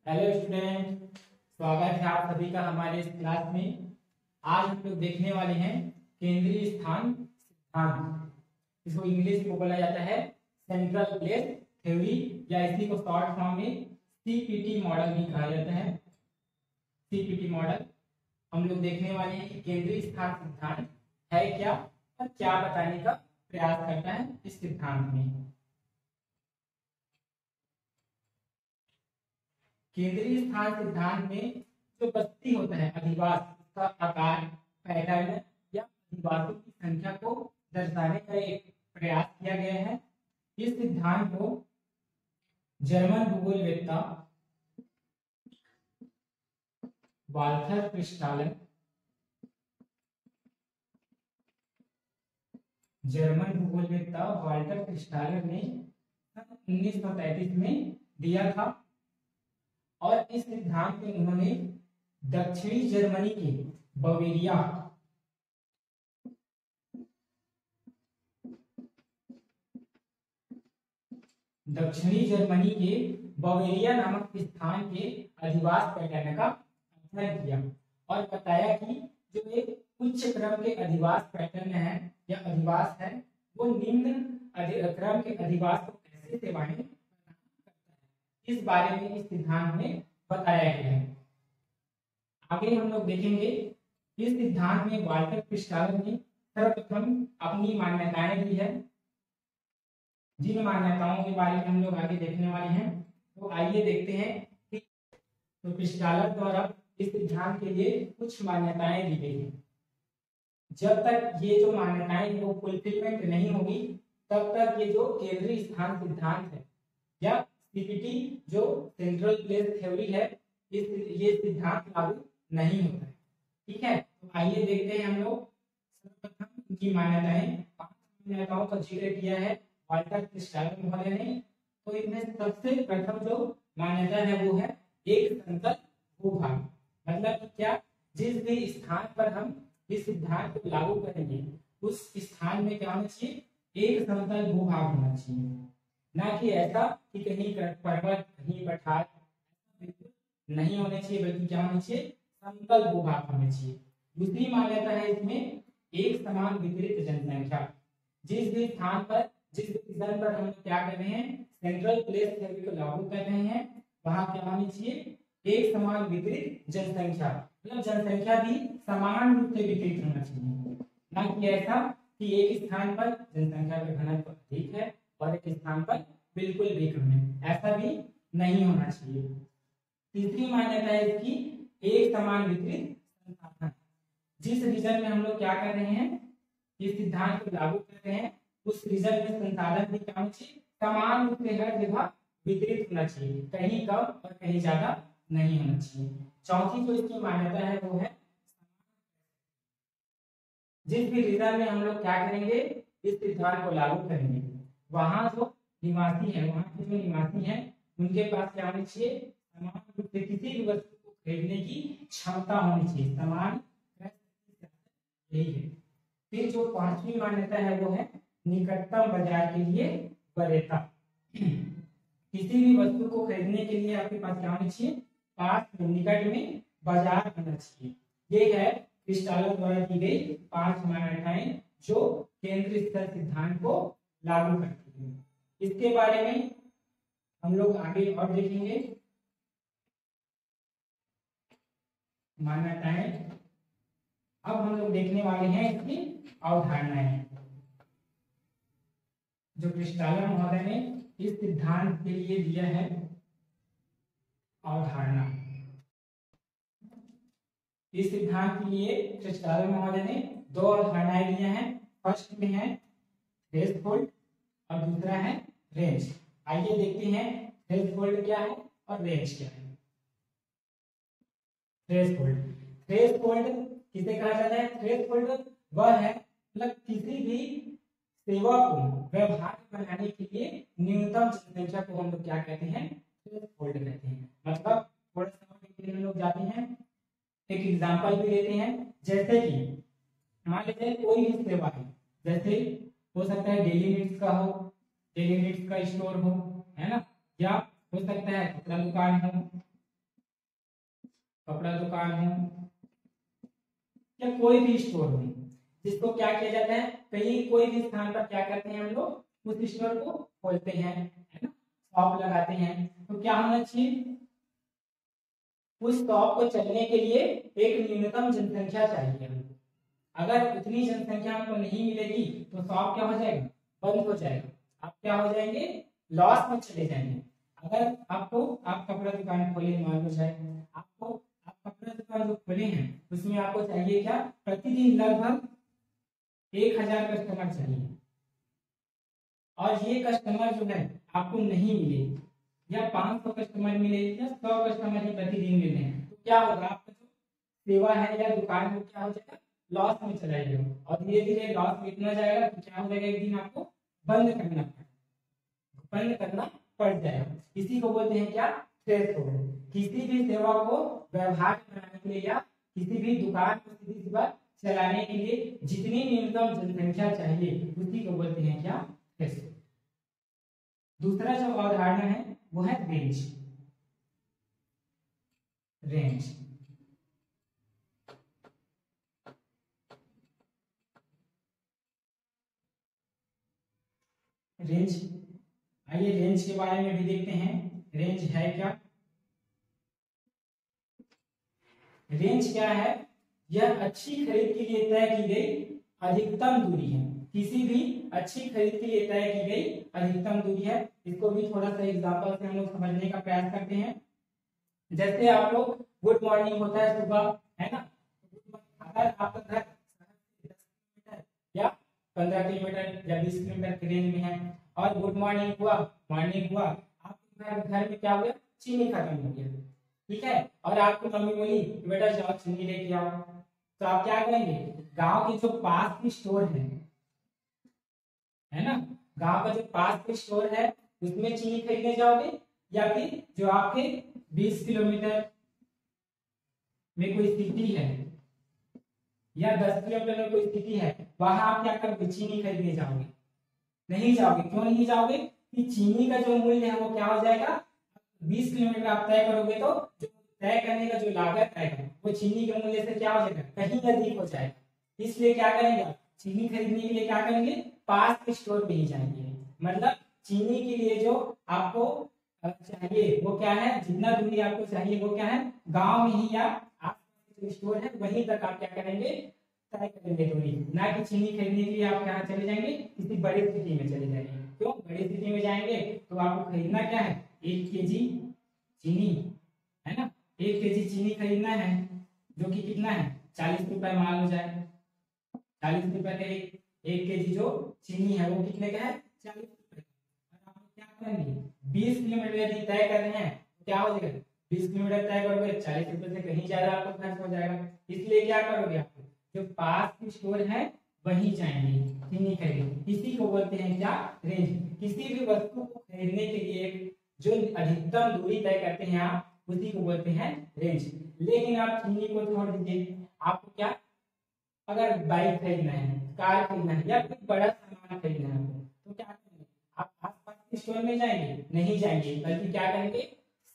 Hello student, स्वागत है आप सभी का हमारे इस क्लास में। आज हम लोग देखने वाले हैं केंद्रीय स्थान सिद्धांत। इसको इंग्लिश में बोला जाता है सेंट्रल प्लेस थ्योरी, या इसी को शॉर्ट फॉर्म में सीपीटी मॉडल भी कहा जाता है। सीपीटी मॉडल हम लोग देखने वाले हैं कि केंद्रीय स्थान सिद्धांत है क्या और क्या बताने का प्रयास करता है इस सिद्धांत में। केंद्रीय स्थान सिद्धांत में जो बस्ती होता है अधिवास, उसका आकार, पैटर्न या अधिवासों की संख्या को दर्शाने का एक प्रयास किया गया है। इस सिद्धांत को जर्मन भूगोलवेत्ता वाल्थर क्रिस्टालन ने 1933 में दिया था और इस सिद्धांत में उन्होंने दक्षिणी जर्मनी के बवेरिया नामक स्थान के अधिवास पैटर्न का अध्ययन किया और बताया कि जो एक उच्च क्रम के अधिवास पैटर्न है या अधिवास है वो निम्न क्रम के अधिवास को कैसे सेवाएं करता है, इस बारे में इस सिद्धांत में बताया गया है। आगे हम लोग देखेंगे इस सिद्धांत में वाल्टर क्रिस्टालन ने सर्वप्रथम अपनी मान्यताएं दी है। जिन मान्यताओं के बारे में हम लोग आगे देखने वाले हैं, तो आइए देखते हैं कि तो क्रिस्टालन द्वारा इस सिद्धांत के लिए कुछ मान्यताएं दी गई हैं। जब तक ये जो मान्यताएं वो फुलफिलमेंट नहीं होगी तब तक ये जो केंद्रीय स्थान सिद्धांत है या सीपीटी जो सेंट्रल प्लेस थ्योरी है ये सिद्धांत लागू नहीं होता है। ठीक है, तो आइए देखते हैं हम लोग सर्वप्रथम इनकी मान्यताएं। 5 मान्यताओं का जिक्र किया है वाल्टर क्रिस्टालन महोदय ने। तो इनमें सबसे प्रथम जो मान्यता है वो है एक समतल भूभाग। मतलब कि क्या, जिस भी स्थान पर हम इस सिद्धांत को लागू करेंगे उस स्थान में क्या होना चाहिए, एक समतल भूभाग होना चाहिए, ना कि ऐसा कि कहीं पर्वत कहीं पठार नहीं होने चाहिए, बल्कि क्या होना चाहिए, समतल भूभाग होने चाहिए। दूसरी मान्यता है इसमें एक समान वितरित जनसंख्या। जिस भी स्थान पर जिस रीजन पर हम क्या कर रहे हैं, सेंट्रल प्लेस थ्योरी को लागू कर रहे हैं, वहां क्या होनी चाहिए, एक समान वितरित जनसंख्या। मतलब जनसंख्या भी समान रूप से वितरित होना चाहिए, ना कि ऐसा कि एक स्थान पर जनसंख्या का घनत्व अधिक है और एक स्थान पर बिल्कुल भी कम है, ऐसा भी नहीं होना चाहिए। तीसरी मान्यता है इसकी एक समान वितरित संसाधन। जिस रीजन में हम लोग क्या कर रहे हैं, इस सिद्धांत को लागू कर रहे हैं, उस रीजन में संसाधन भी क्या होना चाहिए, समान रूप से हर जगह वितरित होना चाहिए, कहीं कम और कहीं ज्यादा नहीं होना चाहिए। चौथी जो इसकी मान्यता है वो है जिस भी रीजन में हम लोग क्या करेंगे, इस सिद्धांत को लागू करेंगे, वहां जो निवासी है, वहां के जो निवासी हैं उनके पास क्या होनी चाहिए, समान रूप से किसी भी वस्तु को खरीदने की क्षमता होनी चाहिए, समान। यही है। फिर जो 5वीं मान्यता है वो है निकटतम बाजार के लिए वरीयता। किसी भी वस्तु को खरीदने के लिए आपके पास क्या होनी चाहिए, पास में निकट में बाजार होना चाहिए। ये है क्रिस्टालन द्वारा दी गई 5 मान्यताएं जो केंद्रीय स्थल सिद्धांत को लागू करती है। इसके बारे में हम लोग आगे और देखेंगे मान्यताएं। अब हम लोग देखने वाले हैं इसकी अवधारणाएं जो क्रिस्टालन महोदय ने इस सिद्धांत के लिए दिया है। अवधारणा, इस सिद्धांत के लिए क्रिस्टालन महोदय ने 2 अवधारणाएं दी हैं। फर्स्ट में है थ्रेशोल्ड और दूसरा है रेंज। आइए देखते हैं थ्रेशोल्ड क्या है और रेंज क्या है। थ्रेशोल्ड किसे कहा जाता है, थ्रेशोल्ड वह है मतलब किसी भी सेवा को व्यवहार्य बनाने के लिए न्यूनतम जनसंख्या को हम लोग क्या कहते हैं, थ्रेशोल्ड कहते हैं। मतलब थोड़ा सा हम लोग जाते हैं, एक एग्जांपल भी देते हैं। जैसे कि मान लेते हैं कोई भी सेवा है, जैसे हो सकता है डेली नीड्स का हो, डेली नीड्स का स्टोर हो, है ना, या हो सकता है कपड़ा दुकान हो, कपड़ा दुकान हो या कोई भी स्टोर हो, जिसको क्या किया जाता है, कहीं कोई भी स्थान पर क्या करते हैं हम लोग, उस स्टोर को खोलते हैं, है ना, शॉप लगाते हैं। तो क्या होना चाहिए, उस शॉप को चलने के लिए एक न्यूनतम जनसंख्या चाहिए हमको। अगर उतनी जनसंख्या हमको नहीं मिलेगी तो शॉप क्या हो जाएगा, बंद हो जाएगा, आप क्या हो जाएंगे, लॉस में चले जाएंगे। अगर आपको, आप कपड़ा दुकान खोले, मान लो जाए आपको, आप कपड़ा दुकान जो खोले हैं उसमें आपको चाहिए क्या, प्रतिदिन लगभग 1000 कस्टमर चाहिए, और ये कस्टमर जो है आपको नहीं मिले, या 500 कस्टमर मिले, या 100 कस्टमर ही प्रतिदिन मिले, तो क्या होगा, आपका जो सेवा है या दुकान है क्या हो जाएगा, लॉस में चला जाएगा, और धीरे धीरे लॉस में इतना जाएगा तो क्या हो जाएगा, एक दिन आपको बंद करना पड़ जाएगा। इसी को बोलते हैं क्या, थ्रेशोल्ड। किसी भी सेवा को व्यवहार्य बनाने के लिए या किसी भी दुकान को सीधी सीधा चलाने के लिए जितनी न्यूनतम जनसंख्या चाहिए उसी को बोलते हैं क्या, थ्रेशोल्ड। दूसरा जो अवधारणा है वो है रेंज। रेंज रेंज आइए रेंज के बारे में भी देखते हैं, रेंज है क्या। रेंज क्या है, यह अच्छी खरीद के लिए तय की गई अधिकतम दूरी है, किसी भी अच्छी खरीद के लिए तय की गई अधिकतम दूरी है। इसको भी थोड़ा सा एग्जांपल से हम लोग समझने का प्रयास करते हैं। जैसे आप लोग, गुड मॉर्निंग होता है सुबह, है ना, अगर आपका घर 10 किलोमीटर या 15 किलोमीटर या 20 किलोमीटर के रेंज में है, और गुड मॉर्निंग हुआ, मॉर्निंग हुआ, आपके घर में क्या हुआ, चीनी खत्म हो गया, ठीक है, और आपकी मम्मी बोली बेटा जाओ चीनी लेके आओ, तो आप क्या करेंगे, गांव के जो पास की स्टोर है ना, गांव का जो पास के स्टोर है उसमें चीनी खरीदने जाओगे, या फिर जो आपके 20 किलोमीटर में कोई सिटी है या 10 किलोमीटर में कोई सिटी है, वहां आप क्या करोगे, चीनी खरीदने जाओगे, नहीं जाओगे। क्यों नहीं जाओगे, कि चीनी का जो मूल्य है वो क्या हो जाएगा, 20 किलोमीटर आप तय करोगे तो जो तय करने का जो लागत आएगा वो चीनी के मूल्य से क्या हो जाएगा, कहीं अधिक हो जाएगा। इसलिए क्या करेंगे, चीनी खरीदने के लिए क्या करेंगे, पास के स्टोर पे ही जाएंगे। मतलब चीनी के लिए जो आपको चाहिए वो क्या है, जितना दूरी आपको चाहिए वो क्या है, गांव में ही या आसपास जो स्टोर है वहीं तक आप क्या करेंगे, तय करेंगे दूरी, ना कि चीनी खरीदने के लिए आप कहाँ चले जाएंगे, किसी बड़ी सिटी में चले जाएंगे। क्यों, बड़ी सिटी में जाएंगे तो आपको खरीदना क्या है, 1 केजी चीनी, है ना, 1 केजी चीनी खरीदना है, जो कि कितना है, 40 रुपए मान लो जाए, 40 रुपए का एक केजी जो चीनी है वो कितने का है, 40 रुपए। आप क्या करेंगे, 20 किलोमीटर यदि तय कर रहे हैं तो क्या हो जाएगा, 20 किलोमीटर तय करोगे 40 रुपए से कहीं ज्यादा आपको खर्च हो जाएगा। इसलिए क्या करोगे, आपको जो पास की स्टोर है वहीं जाएंगे चीनी खरीदने। इसी को बोलते हैं क्या, रेंज। किसी भी वस्तु को खरीदने के लिए जो अधिकतम दूरी तय करते हैं आप, उसी को बोलते हैं रेंज। लेकिन आप चीनी को छोड़ दीजिए, आपको क्या, अगर बाइक खरीदना है, कार खरीदना है, या कोई बड़ा सामान खरीदना है तो क्या करेंगे, आप आसपास के स्टोर में जाएंगे, नहीं जाएंगे, बल्कि क्या करेंगे,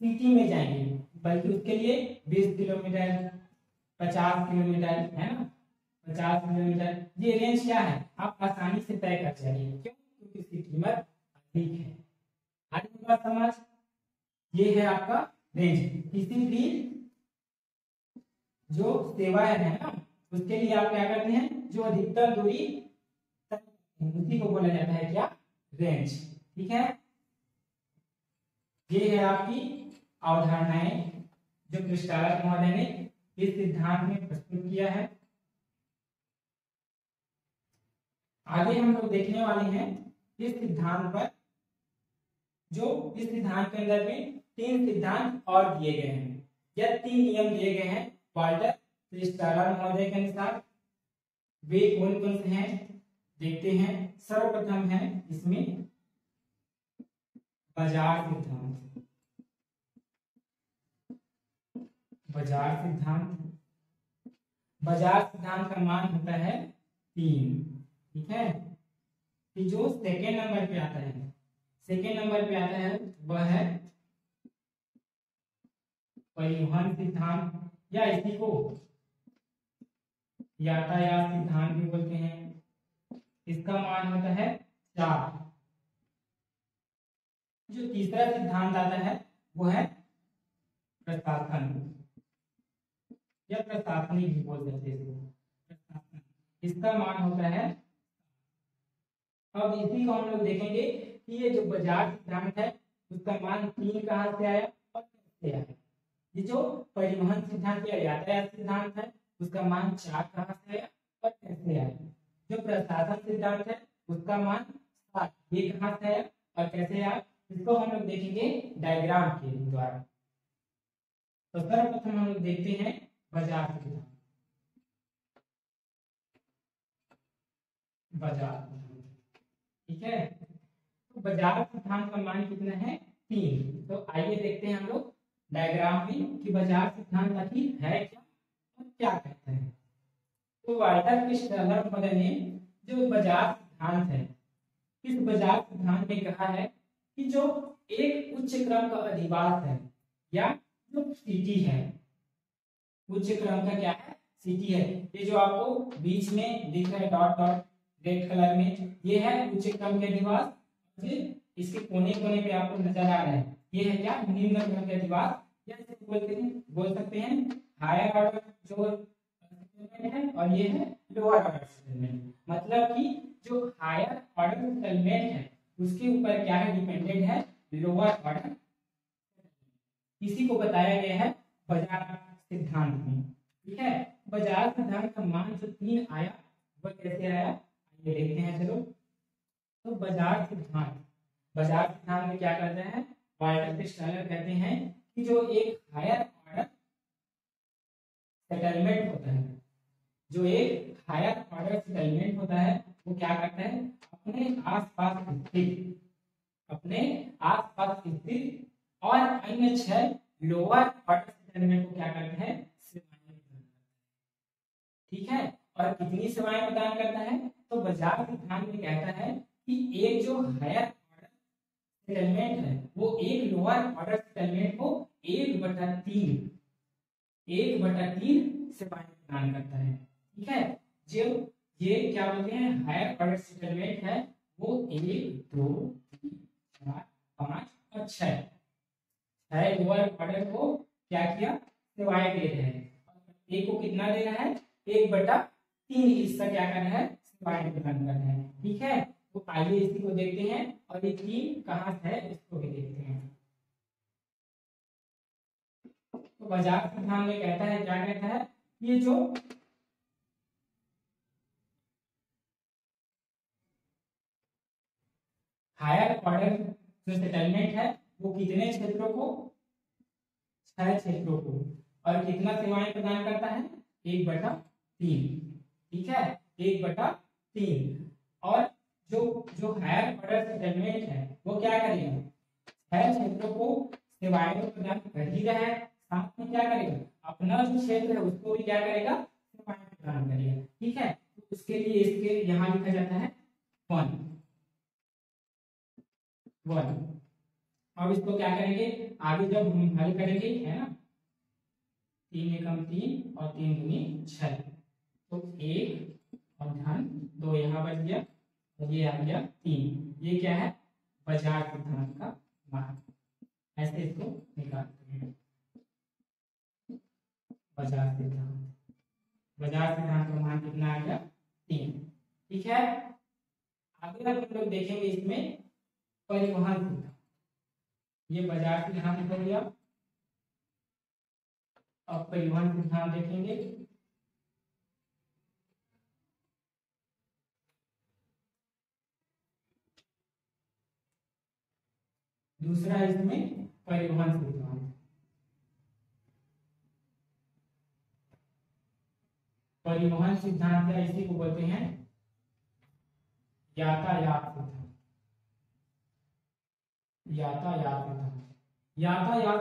सिटी में जाएंगे, बल्कि उसके लिए 20 किलोमीटर 50 किलोमीटर, है ना, 50 किलोमीटर, ये रेंज क्या है, आप आसानी से तय कर जाइए। क्यों, क्योंकि इसकी कीमत अधिक है। आगे बात समझ, ये है आपका रेंज। किसी भी जो सेवा है ना, उसके लिए आप क्या करते हैं, जो अधिकतम दूरी तय करते हैं, उसी को बोला जाता है क्या, रेंज। ठीक है, ये है आपकी अवधारणाएं जो क्रिस्टालस महोदय ने इस सिद्धांत में प्रस्तुत किया है। आगे हम लोग देखने वाले हैं इस सिद्धांत पर, जो इस सिद्धांत के अंदर में 3 सिद्धांत और दिए गए हैं या 3 नियम दिए गए हैं वाल्टर क्रिस्टालस महोदय के अनुसार। वे कौन कौन से हैं देखते हैं। सर्वप्रथम है इसमें बाजार सिद्धांत। बाजार सिद्धांत, बाजार सिद्धांत का मान होता है 3। ठीक है, कि जो सेकेंड नंबर पे आता है, सेकेंड नंबर पे आता है वह है परिवहन सिद्धांत। या इसी को यातायात सिद्धांत भी बोलते हैं। इसका मान होता है 4। जो तीसरा सिद्धांत आता है वो है प्रशासन या प्रशासनिक भी बोल सकते हैं इसको। इसका मान होता है। अब इसी को हम लोग देखेंगे कि ये जो बाजार सिद्धांत है उसका मान 3 कहाँ से आया और कैसे आया। ये जो परिवहन सिद्धांत या यातायात सिद्धांत है उसका मान 4 कहाँ से आया और कैसे आया। जो प्रशासन सिद्धांत है उसका मान 7, ये कहाँ से आया और कैसे आया, इसको हम लोग देखेंगे डायग्राम के द्वारा। तो सर्वप्रथम हम लोग देखते हैं बाजार सिद्धांत। बाजार, ठीक है। तो बाजार सिद्धांत का मान कितना है 3। तो आइए देखते हैं हम लोग डायग्राम में कि बाजार सिद्धांत आखिर है क्या और क्या कहते हैं। तो वाल्टर क्रिस्टलर ने जो बाजार सिद्धांत है, इस बाजार सिद्धांत में कहा है कि जो एक उच्च क्रम का अधिवास है या जो सिटी है, उच्च क्रम का क्या है सिटी है। ये जो आपको बीच में दिख रहा है डॉट डॉट रेड कलर में, ये है उच्च क्रम के अधिवास। इसके कोने कोने पे आपको नजर आ रहा है, ये है क्या निम्न क्रम के अधिवास या बोल सकते हैं हायर ऑर्डर जो सेटलमेंट है और ये है लोअर ऑर्डर सेटलमेंट। मतलब कि जो हायर ऑर्डर सेटलमेंट है उसके ऊपर क्या है डिपेंडेंट है लोअर ऑर्डर। इसी को बताया गया है बाजार सिद्धांत में, ठीक है। बाजार सिद्धांत का मान जो 3 आया वह कैसे आया ये देखते हैं चलो। तो बाजार सिद्धांत में क्या करते हैं, वाल्टर क्रिस्टलर कहते हैं कि जो एक हायर ऑर्डर सेटलमेंट होता है, जो एक हायर ऑर्डर सेटलमेंट होता है वो क्या करता है अपने आसपास स्थित और अन्य 6 लोअर ऑर्डर सेटलमेंट को क्या करते हैं सेवाएं प्रदान करते हैं, ठीक है। और कितनी सेवाएं प्रदान करता है, तो बाजार सिद्धांत में कहता है कि एक जो हायर ऑर्डर सेटलमेंट है वो एक लोअर ऑर्डर सेटलमेंट को 1/3 सेवाएं प्रदान करता है, ठीक है। जो ये क्या बोलते हैं हायर ऑर्डर सेटलमेंट है वो 1, 2, 3, 4, 5 और 6 लोअर ऑर्डर को क्या किया सेवाएं दे रहे हैं। एक को कितना दे रहा है 1/3 हिस्सा क्या कर रहा है सेवाएं प्रदान कर रहा है, ठीक है। तो आइए इसी को देखते हैं और ये 3 कहाँ से है इसको भी देखते हैं। तो बाजार सिद्धांत में कहता है क्या कहता है ये जो हायर ऑर्डर जो सेटलमेंट है वो कितने क्षेत्रों को 6 क्षेत्रों को और कितना सेवाएं प्रदान करता है 1/3, ठीक है 1/3। और जो हायर ऑर्डर सेटलमेंट है वो क्या करेगा 6 क्षेत्रों को सेवाएं तो प्रदान कर ही रहा है, साथ में क्या करेगा अपना जो क्षेत्र है उसको भी क्या करेगा सेवाएं प्रदान करेगा, ठीक है। तो उसके लिए इसके यहाँ लिखा जाता है 1। अब इसको क्या करेंगे आगे जब हम हल करेंगे है ना 3 एकम 3 और 3 दूनी 6, तो 1 और धन 2 यहाँ बच गया और ये आ गया 3। ये क्या है बाजार सिद्धांत का मान, ऐसे इसको निकालते हैं। बाजार सिद्धांत का मान कितना आ गया 3, ठीक है। आगे हम लोग देखेंगे इसमें परिवहन सिद्धांत। ये बाजार सिद्धांत हो गया, अब परिवहन सिद्धांत देखेंगे। दूसरा इसमें परिवहन सिद्धांत। परिवहन सिद्धांत या इसी को बोलते हैं यातायात सिद्धांत। यातायात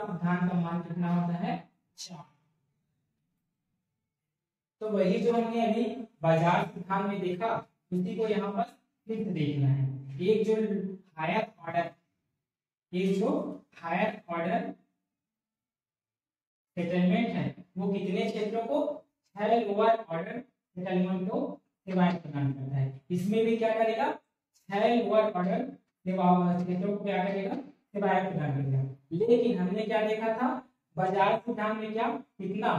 सिद्धांत का मान कितना होता है 4। तो वही जो हमने अभी बाजार सिद्धांत में देखा उसी को यहाँ पर फिर देखना है। एक जो हायर ऑर्डर सेटलमेंट है वो कितने क्षेत्रों को, 6 लोअर ऑर्डर सेटलमेंट को सेवाएं प्रदान करता है। इसमें भी क्या करेगा, 6 लोअर ऑर्डर क्षेत्रों को क्या करेगा, सेवाएं प्रदान करेगा। लेकिन हमने क्या देखा था, बाजार सिद्धांत में क्या, कितना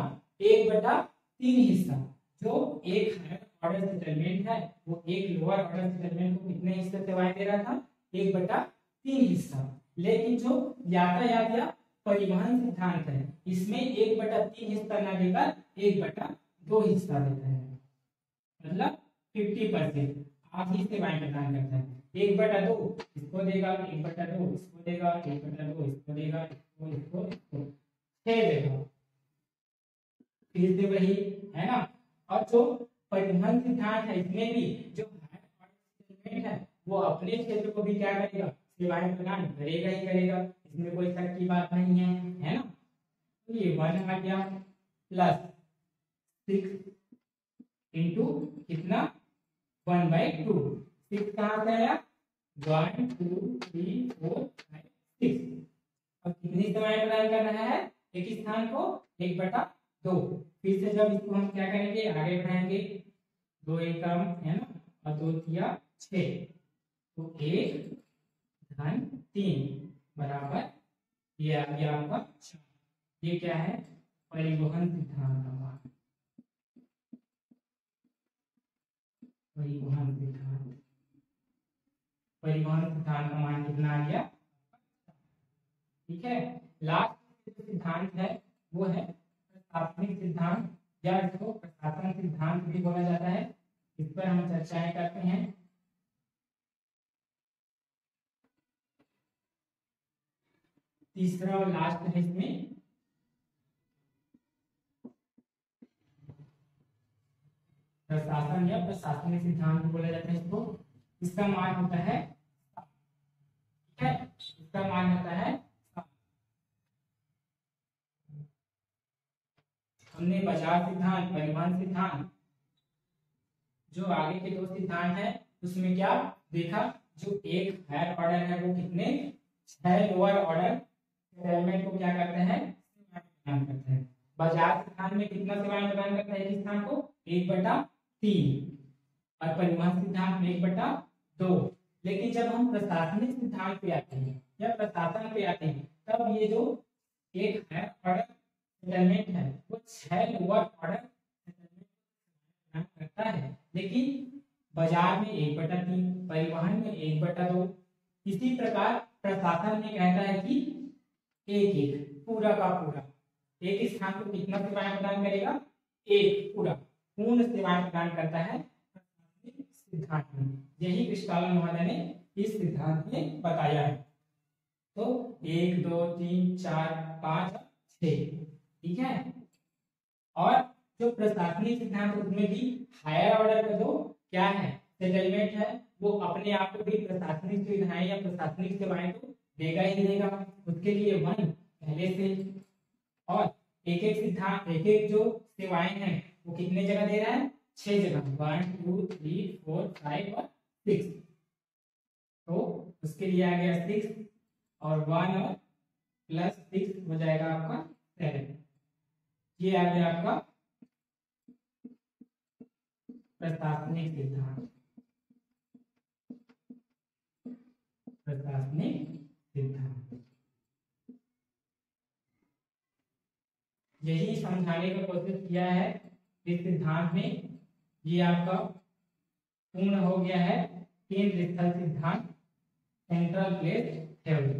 1/3 हिस्सा, जो एक हायर ऑर्डर सेटलमेंट है वो एक लोअर ऑर्डर सेटलमेंट को कितने हिस्से सेवाएं दे रहा था, 1/3 हिस्सा। लेकिन जो यातायात या परिवहन सिद्धांत है इसमें 1/3 हिस्सा ना देकर 1/2 हिस्सा देता है, मतलब 50% आधी सेवाएं प्रदान करता है। 1/2 इसको देगा, 1/2 इसको देगा, 1/2 इसको देगा, इसको 6 देगा, फिर से वही है ना। और जो परिवहन सिद्धांत है इसमें भी जो सेटलमेंट है वो अपने क्षेत्र को भी क्या करेगा, सेवाएं प्रदान करेगा ही करेगा, इसमें कोई शक की बात नहीं है ना। तो ये 1 आ गया प्लस 6 इंटू कितना 1/2, 6 कहाँ से आया, 1 2 3 4 5 6। अब कितनी सेवाएं प्रदान कर रहा है, एक स्थान को 1/2। फिर से जब इसको हम क्या करेंगे, आगे बढ़ाएंगे, 2 एकम है ना, और 2 किया 6, तो 1 धन 3 बराबर ये आ गया आपका 4। ये क्या है, परिवहन सिद्धांत का मान, परिवहन सिद्धांत का मान कितना आ गया, ठीक है। लास्ट सिद्धांत है वो है प्रशासनिक सिद्धांत, या इसको प्रशासन सिद्धांत भी बोला जाता है। इस पर हम चर्चाएं करते हैं। तीसरा और लास्ट है इसमें प्रशासन या प्रशासनिक सिद्धांत बोला जाता है इसको। इसका मान होता है, ठीक है, इसका मान होता है, हमने बाजार सिद्धांत, परिवहन सिद्धांत, जो आगे के 2 सिद्धांत है उसमें क्या देखा, जो एक हायर ऑर्डर है वो कितने 6 लोअर ऑर्डर सेटलमेंट को क्या करते हैं, प्रदान करते हैं। बाजार सिद्धांत में कितना सेवाएं प्रदान करता है एक स्थान को, 1/3, और परिवहन सिद्धांत में 1/2। लेकिन जब हम प्रशासनिक सिद्धांत पे आते हैं या प्रशासन पे आते हैं तब ये जो एक हायर ऑर्डर सेटलमेंट है वो 6 लोअर ऑर्डर सेटलमेंट करता है, लेकिन बाजार में 1/3, परिवहन में 1/2। इसी प्रकार प्रशासन में कहता है कि एक पूरा का पूरा एक स्थान को कितना सेवाएं प्रदान करेगा, एक पूरा पूर्ण सेवाएं प्रदान करता है सिद्धांत में। यही क्रिस्टालो महोदय ने इस सिद्धांत में बताया है। तो 1 2 3 4 5 6, ठीक है। और जो प्रशासनिक सिद्धांत उसमें भी हायर ऑर्डर का जो क्या है सेटलमेंट है वो अपने आप को भी प्रशासनिक सुविधाएं या प्रशासनिक सेवाएं तो देगा ही देगा, उसके लिए 1 पहले से, और एक एक सिद्धांत एक एक जो सेवाएं हैं वो कितने जगह दे रहा है, 6 जगह, 1 2 3 4 5 और 6। तो उसके लिए आ गया 6 और 1 और प्लस 6 हो जाएगा आपका 7। ये आ गया आपका प्रशासनिक सिद्धांत, प्रशासनिक सिद्धांत। यही समझाने का कोशिश किया है इस सिद्धांत में। ये आपका पूर्ण हो गया है केंद्र स्थल सिद्धांत, सेंट्रल प्लेस थ्योरी।